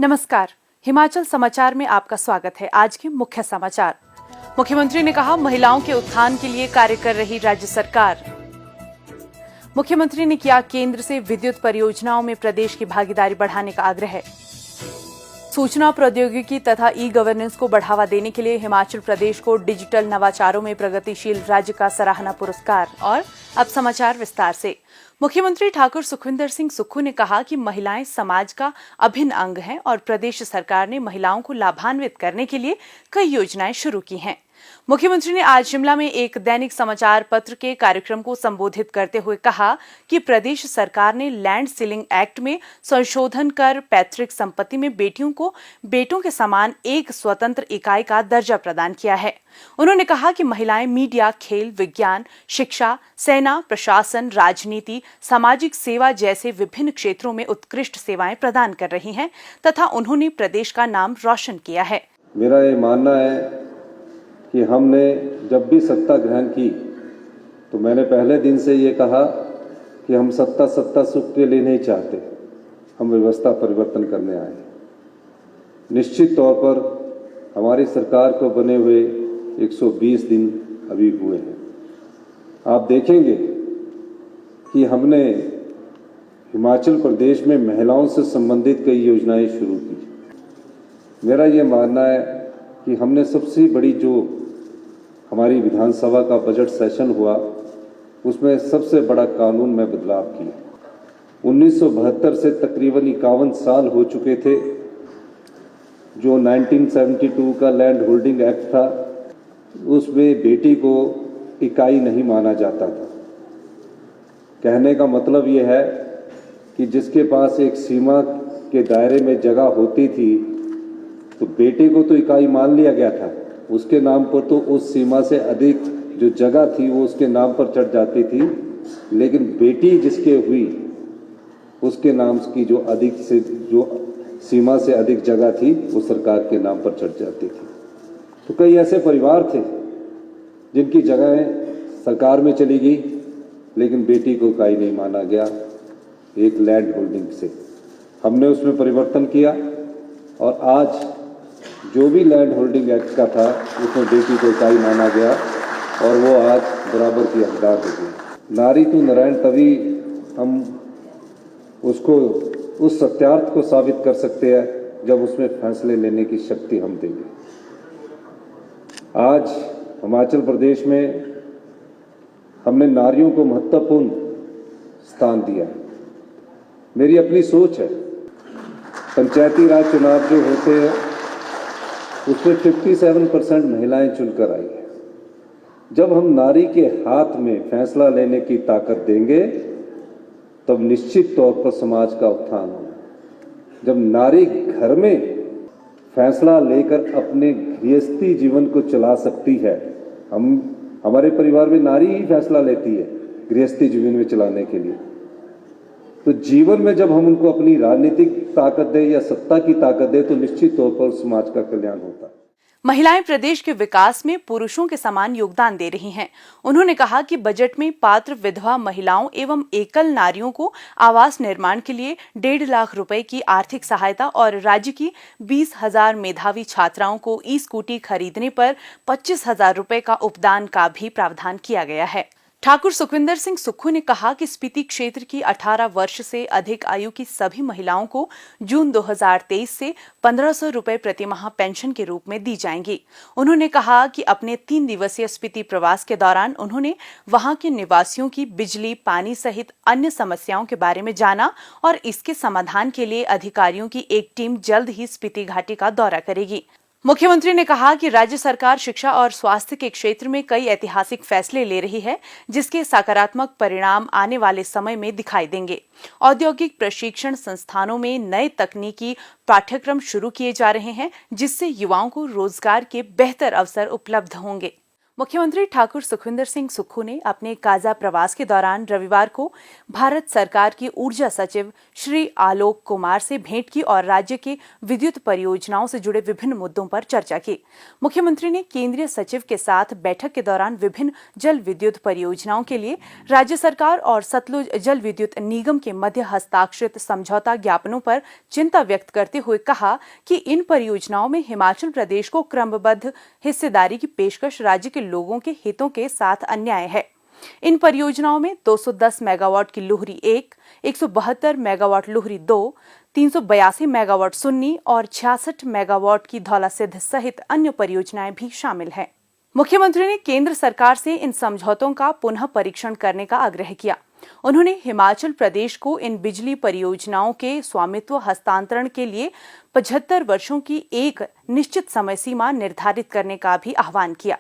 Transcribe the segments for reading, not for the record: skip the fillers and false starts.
नमस्कार, हिमाचल समाचार में आपका स्वागत है। आज के मुख्य समाचार। मुख्यमंत्री ने कहा, महिलाओं के उत्थान के लिए कार्य कर रही राज्य सरकार। मुख्यमंत्री ने किया केंद्र से विद्युत परियोजनाओं में प्रदेश की भागीदारी बढ़ाने का आग्रह। सूचना प्रौद्योगिकी तथा ई गवर्नेंस को बढ़ावा देने के लिए हिमाचल प्रदेश को डिजिटल नवाचारों में प्रगतिशील राज्य का सराहना पुरस्कार। और अब समाचार विस्तार से। मुख्यमंत्री ठाकुर सुखविंदर सिंह सुक्खू ने कहा कि महिलाएं समाज का अभिन्न अंग हैं और प्रदेश सरकार ने महिलाओं को लाभान्वित करने के लिए कई योजनाएं शुरू की हैं। मुख्यमंत्री ने आज शिमला में एक दैनिक समाचार पत्र के कार्यक्रम को संबोधित करते हुए कहा कि प्रदेश सरकार ने लैंड सीलिंग एक्ट में संशोधन कर पैतृक संपत्ति में बेटियों को बेटों के समान एक स्वतंत्र इकाई का दर्जा प्रदान किया है। उन्होंने कहा कि महिलाएं मीडिया, खेल, विज्ञान, शिक्षा, सेना, प्रशासन, राजनीति, सामाजिक सेवा जैसे विभिन्न क्षेत्रों में उत्कृष्ट सेवाएं प्रदान कर रही हैं तथा उन्होंने प्रदेश का नाम रोशन किया है। मेरा ये मानना है कि हमने जब भी सत्ता ग्रहण की तो मैंने पहले दिन से ये कहा कि हम सत्ता सुख के लिए नहीं चाहते, हम व्यवस्था परिवर्तन करने आए। निश्चित तौर पर हमारी सरकार को बने हुए 120 दिन अभी हुए हैं। आप देखेंगे कि हमने हिमाचल प्रदेश में महिलाओं से संबंधित कई योजनाएं शुरू की। मेरा ये मानना है कि हमने सबसे बड़ी जो हमारी विधानसभा का बजट सेशन हुआ उसमें सबसे बड़ा कानून में बदलाव किया। 1972 से तकरीबन 51 साल हो चुके थे। जो 1972 का लैंड होल्डिंग एक्ट था उसमें बेटी को इकाई नहीं माना जाता था। कहने का मतलब ये है कि जिसके पास एक सीमा के दायरे में जगह होती थी तो बेटे को तो इकाई मान लिया गया था, उसके नाम पर तो उस सीमा से अधिक जो जगह थी वो उसके नाम पर चढ़ जाती थी, लेकिन बेटी जिसके हुई उसके नाम की जो अधिक से जो सीमा से अधिक जगह थी वो सरकार के नाम पर चढ़ जाती थी। तो कई ऐसे परिवार थे जिनकी जगहें सरकार में चली गई लेकिन बेटी को इकाई नहीं माना गया। एक लैंड होल्डिंग से हमने उसमें परिवर्तन किया और आज जो भी लैंड होल्डिंग एक्ट का था उसमें बेटी को इकाई माना गया और वो आज बराबर की हकदार हो गई। नारी तू नारायण तभी हम उसको उस सत्यार्थ को साबित कर सकते हैं जब उसमें फैसले लेने की शक्ति हम देंगे। आज हिमाचल प्रदेश में हमने नारियों को महत्वपूर्ण स्थान दिया है। मेरी अपनी सोच है, पंचायती राज चुनाव जो होते हैं उसमें 57% महिलाएं चुनकर आई है। जब हम नारी के हाथ में फैसला लेने की ताकत देंगे तब निश्चित तौर पर समाज का उत्थान होगा। जब नारी घर में फैसला लेकर अपने गृहस्थी जीवन को चला सकती है, हमारे परिवार में नारी ही फैसला लेती है गृहस्थी जीवन में चलाने के लिए, तो जीवन में जब हम उनको अपनी राजनीतिक ताकत दे या सत्ता की ताकत दे तो निश्चित तौर पर समाज का कल्याण होता है। महिलाएं प्रदेश के विकास में पुरुषों के समान योगदान दे रही हैं। उन्होंने कहा कि बजट में पात्र विधवा महिलाओं एवं एकल नारियों को आवास निर्माण के लिए 1.5 लाख रुपए की आर्थिक सहायता और राज्य की 20,000 मेधावी छात्राओं को ई स्कूटी खरीदने पर 25,000 रुपए का उपदान का भी प्रावधान किया गया है। ठाकुर सुखविंदर सिंह सुक्खू ने कहा कि स्पीति क्षेत्र की 18 वर्ष से अधिक आयु की सभी महिलाओं को जून 2023 से 1,500 रुपए प्रतिमाह पेंशन के रूप में दी जाएंगी। उन्होंने कहा कि अपने 3 दिवसीय स्पीति प्रवास के दौरान उन्होंने वहां के निवासियों की बिजली, पानी सहित अन्य समस्याओं के बारे में जाना और इसके समाधान के लिए अधिकारियों की एक टीम जल्द ही स्पीति घाटी का दौरा करेगी। मुख्यमंत्री ने कहा कि राज्य सरकार शिक्षा और स्वास्थ्य के क्षेत्र में कई ऐतिहासिक फैसले ले रही है जिसके सकारात्मक परिणाम आने वाले समय में दिखाई देंगे। औद्योगिक प्रशिक्षण संस्थानों में नए तकनीकी पाठ्यक्रम शुरू किए जा रहे हैं जिससे युवाओं को रोजगार के बेहतर अवसर उपलब्ध होंगे। मुख्यमंत्री ठाकुर सुखविंदर सिंह सुक्खू ने अपने काजा प्रवास के दौरान रविवार को भारत सरकार की ऊर्जा सचिव श्री आलोक कुमार से भेंट की और राज्य के विद्युत परियोजनाओं से जुड़े विभिन्न मुद्दों पर चर्चा की। मुख्यमंत्री ने केंद्रीय सचिव के साथ बैठक के दौरान विभिन्न जल विद्युत परियोजनाओं के लिए राज्य सरकार और सतलुज जल विद्युत निगम के मध्य हस्ताक्षरित समझौता ज्ञापनों पर चिंता व्यक्त करते हुए कहा कि इन परियोजनाओं में हिमाचल प्रदेश को क्रमबद्ध हिस्सेदारी की पेशकश राज्य के लोगों के हितों के साथ अन्याय है। इन परियोजनाओं में 210 मेगावाट की लुहरी 1, 172 मेगावाट लुहरी 2, 382 मेगावाट सुन्नी और 66 मेगावाट की धौलासिद्ध सहित अन्य परियोजनाएं भी शामिल हैं। मुख्यमंत्री ने केंद्र सरकार से इन समझौतों का पुनः परीक्षण करने का आग्रह किया। उन्होंने हिमाचल प्रदेश को इन बिजली परियोजनाओं के स्वामित्व हस्तांतरण के लिए 75 वर्षों की एक निश्चित समय सीमा निर्धारित करने का भी आह्वान किया,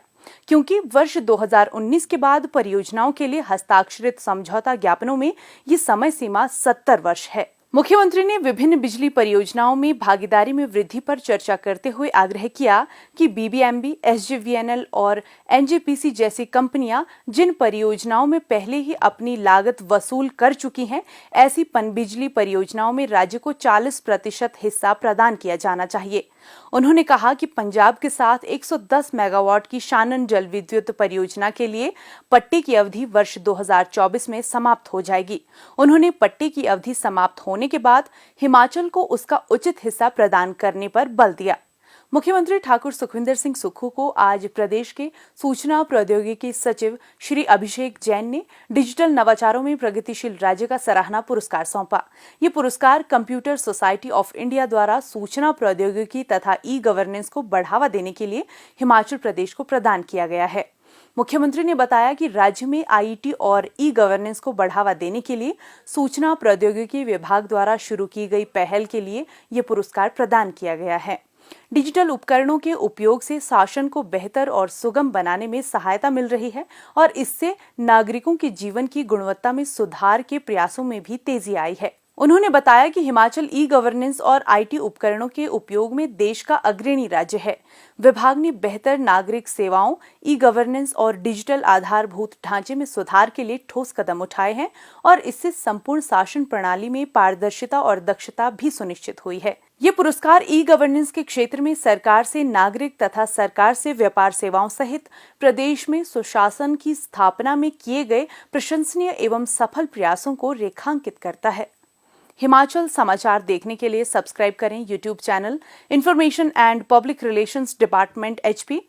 क्योंकि वर्ष 2019 के बाद परियोजनाओं के लिए हस्ताक्षरित समझौता ज्ञापनों में ये समय सीमा 70 वर्ष है। मुख्यमंत्री ने विभिन्न बिजली परियोजनाओं में भागीदारी में वृद्धि पर चर्चा करते हुए आग्रह किया कि बीबीएमबी, एसजेवीएनएल और एनजेपीसी जैसी कंपनियां जिन परियोजनाओं में पहले ही अपनी लागत वसूल कर चुकी हैं, ऐसी पनबिजली परियोजनाओं में राज्य को 40% हिस्सा प्रदान किया जाना चाहिए। उन्होंने कहा कि पंजाब के साथ 110 मेगावाट की शानन जल विद्युत परियोजना के लिए पट्टे की अवधि वर्ष 2024 में समाप्त हो जाएगी। उन्होंने पट्टे की अवधि समाप्त होने के बाद हिमाचल को उसका उचित हिस्सा प्रदान करने पर बल दिया। मुख्यमंत्री ठाकुर सुखविंदर सिंह सुक्खू को आज प्रदेश के सूचना प्रौद्योगिकी सचिव श्री अभिषेक जैन ने डिजिटल नवाचारों में प्रगतिशील राज्य का सराहना पुरस्कार सौंपा। ये पुरस्कार कंप्यूटर सोसाइटी ऑफ इंडिया द्वारा सूचना प्रौद्योगिकी तथा ई गवर्नेंस को बढ़ावा देने के लिए हिमाचल प्रदेश को प्रदान किया गया है। मुख्यमंत्री ने बताया कि राज्य में आईटी और ई गवर्नेंस को बढ़ावा देने के लिए सूचना प्रौद्योगिकी विभाग द्वारा शुरू की गई पहल के लिए ये पुरस्कार प्रदान किया गया है। डिजिटल उपकरणों के उपयोग से शासन को बेहतर और सुगम बनाने में सहायता मिल रही है और इससे नागरिकों के जीवन की गुणवत्ता में सुधार के प्रयासों में भी तेजी आई है। उन्होंने बताया कि हिमाचल ई गवर्नेंस और आईटी उपकरणों के उपयोग में देश का अग्रणी राज्य है। विभाग ने बेहतर नागरिक सेवाओं, ई गवर्नेंस और डिजिटल आधारभूत ढांचे में सुधार के लिए ठोस कदम उठाए हैं और इससे संपूर्ण शासन प्रणाली में पारदर्शिता और दक्षता भी सुनिश्चित हुई है। ये पुरस्कार ई गवर्नेंस के क्षेत्र में सरकार से नागरिक तथा सरकार से व्यापार सेवाओं सहित प्रदेश में सुशासन की स्थापना में किए गए प्रशंसनीय एवं सफल प्रयासों को रेखांकित करता है। हिमाचल समाचार देखने के लिए सब्सक्राइब करें YouTube channel information and public relations department HP,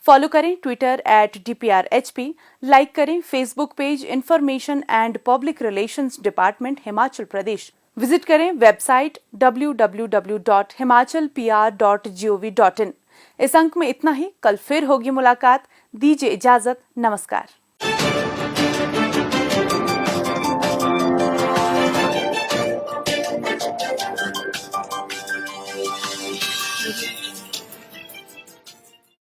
follow करें ट्विटर @DPRHP, लाइक करें Facebook page information and public relations department Himachal Pradesh, visit करें वेबसाइट www.himachalpr.gov.in। इस अंक में इतना ही। कल फिर होगी मुलाकात। दीजिए इजाजत। नमस्कार।